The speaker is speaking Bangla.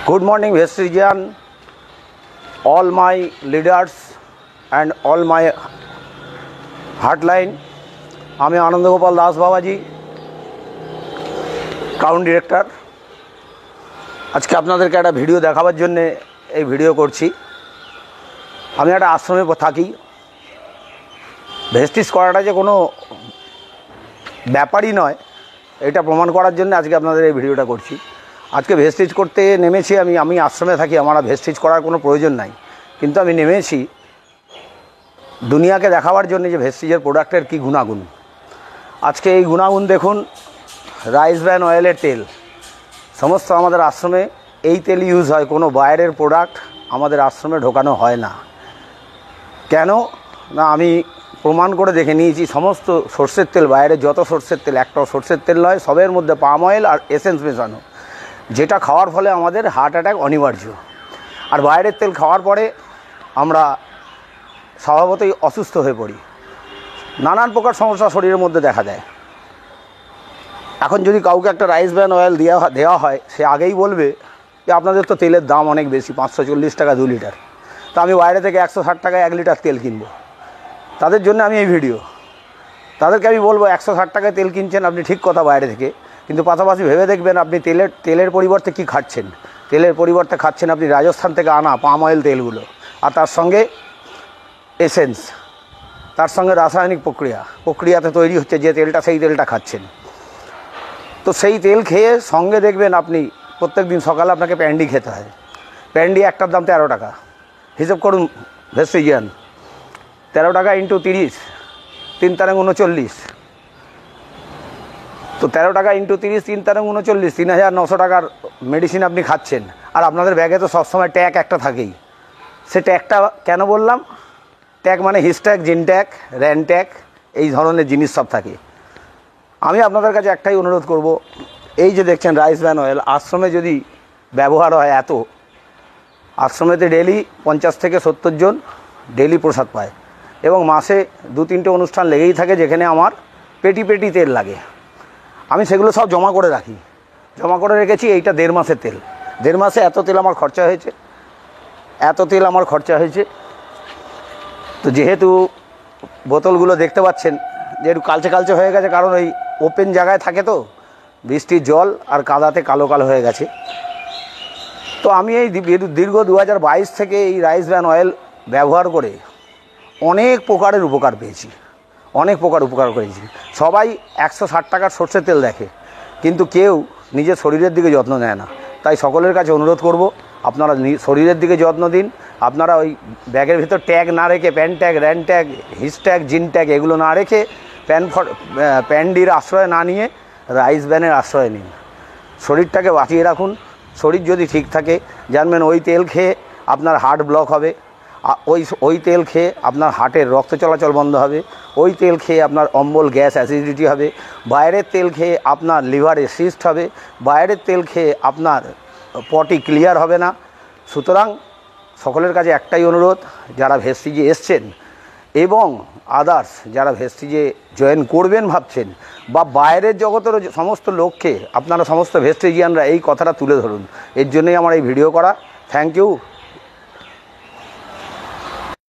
Good morning, Vestigian, all my leaders and all my hotline. আমি আনন্দগোপাল দাস বাবাজি, টাউন ডিরেক্টর। আজকে আপনাদেরকে একটা ভিডিও দেখাবার জন্য এই ভিডিও করছি। আমি একটা আশ্রমে থাকি। ভেস্টিজ করাটা যে কোনো ব্যাপারই নয়, এটা প্রমাণ করার জন্য আজকে আপনাদের এই ভিডিওটা করছি। আজকে ভেস্টিজ করতে নেমেছি। আমি আশ্রমে থাকি, আমার ভেস্টিজ করার কোনো প্রয়োজন নাই, কিন্তু আমি নেমেছি দুনিয়াকে দেখাবার জন্য যে ভেস্টিজের প্রোডাক্টের কী গুণাগুণ। আজকে এই গুণাগুণ দেখুন। রাইস ব্র্যান অয়েলের তেল সমস্ত আমাদের আশ্রমে এই তেল ইউজ হয়, কোনো বাইরের প্রোডাক্ট আমাদের আশ্রমে ঢোকানো হয় না। কেন না, আমি প্রমাণ করে দেখে নিয়েছি। সমস্ত সর্ষের তেল, বাইরে যত সর্ষের তেল, একটাও সর্ষের তেল নয়, সবের মধ্যে পাম অয়েল আর এসেন্স মেশানো, যেটা খাওয়ার ফলে আমাদের হার্ট অ্যাটাক অনিবার্য। আর বাইরের তেল খাওয়ার পরে আমরা স্বভাবতই অসুস্থ হয়ে পড়ি, নানান প্রকার সমস্যা শরীরের মধ্যে দেখা দেয়। এখন যদি কাউকে একটা রাইস ব্র্যান অয়েল দেওয়া হয়, সে আগেই বলবে যে আপনাদের তো তেলের দাম অনেক বেশি, 540 টাকা 2 লিটার, তো আমি বাইরে থেকে 160 টাকায় 1 লিটার তেল কিনবো। তাদের জন্য আমি এই ভিডিও। তাদেরকে আমি বলবো 160 টাকায় তেল কিনছেন আপনি, ঠিক কথা, বাইরে থেকে, কিন্তু পাশাপাশি ভেবে দেখবেন আপনি তেলের পরিবর্তে কি খাচ্ছেন। তেলের পরিবর্তে খাচ্ছেন আপনি রাজস্থান থেকে আনা পাম অয়েল তেলগুলো, আর তার সঙ্গে এসেন্স, তার সঙ্গে রাসায়নিক প্রক্রিয়াতে তৈরি হচ্ছে যে তেলটা, সেই তেলটা খাচ্ছেন। তো সেই তেল খেয়ে সঙ্গে দেখবেন আপনি প্রত্যেক দিন সকালে আপনাকে প্যান্ডি খেতে হয়। প্যান্ডি একটার দাম 13 টাকা। হিসেব করুন ভেস্টিজিয়ান, 13 টাকা ইন্টু 30, 3 তারিখ 39। তো 13 টাকা ইন্টু 30, 3 তারিখ 39, 3900 টাকার মেডিসিন আপনি খাচ্ছেন। আর আপনাদের ব্যাগে তো সবসময় ট্যাগ একটা থাকেই। সে ট্যাগটা কেন বললাম? ট্যাগ মানে হিস্ট্যাগ, জিনট্যাগ, র্যানট্যাগ, এই ধরনের জিনিস সব থাকে। আমি আপনাদের কাছে একটাই অনুরোধ করব, এই যে দেখছেন রাইস ব্র্যান অয়েল, আশ্রমে যদি ব্যবহার হয়, এত আশ্রমেতে ডেলি 50 থেকে 70 জন ডেলি প্রসাদ পায়, এবং মাসে 2-3টে অনুষ্ঠান লেগেই থাকে যেখানে আমার পেটি তেল লাগে। আমি সেগুলো সব জমা করে রাখি, জমা করে রেখেছি। এইটা 1.5 মাসের তেল। 1.5 মাসে এত তেল আমার খরচা হয়েছে। তো যেহেতু বোতলগুলো দেখতে পাচ্ছেন যে একটু কালচে হয়ে গেছে, কারণ ওই ওপেন জায়গায় থাকে, তো বৃষ্টির জল আর কাদাতে কালো হয়ে গেছে। তো আমি এই দীর্ঘ 2022 থেকে এই রাইস ব্র্যান অয়েল ব্যবহার করে অনেক প্রকারের উপকার পেয়েছি, করেছি। সবাই 160 টাকার সর্ষের তেল দেখে, কিন্তু কেউ নিজের শরীরের দিকে যত্ন নেয় না। তাই সকলের কাছে অনুরোধ করব, আপনারা শরীরের দিকে যত্ন দিন। আপনারা ওই ব্যাগের ভিতর ট্যাগ না রেখে, প্যান ট্যাগ, র্যান ট্যাগ, হিস ট্যাগ, জিন ট্যাগ, এগুলো না রেখে, প্যান্ডির আশ্রয় না নিয়ে রাইস ব্র্যানের আশ্রয় নিন। শরীরটাকে বাঁচিয়ে রাখুন। শরীর যদি ঠিক থাকে, জানবেন ওই তেল খেয়ে আপনার হার্ট ব্লক হবে, ওই তেল খেয়ে আপনার হার্টের রক্ত চলাচল বন্ধ হবে, ওই তেল খেয়ে আপনার অম্বল, গ্যাস, অ্যাসিডিটি হবে, বাইরের তেল খেয়ে আপনার লিভারে সিস্ট হবে, বাইরের তেল খেয়ে আপনার পটি ক্লিয়ার হবে না। সুতরাং সকলের কাছে একটাই অনুরোধ, যারা ভেস্টিজে এসছেন এবং আদার্স যারা ভেস্টিজে জয়েন করবেন ভাবছেন, বা বাইরের জগতেরও সমস্ত লোককে আপনারা, সমস্ত ভেস্টিজিয়ানরা এই কথাটা তুলে ধরুন। এর জন্যই আমার এই ভিডিও করা। Thank you.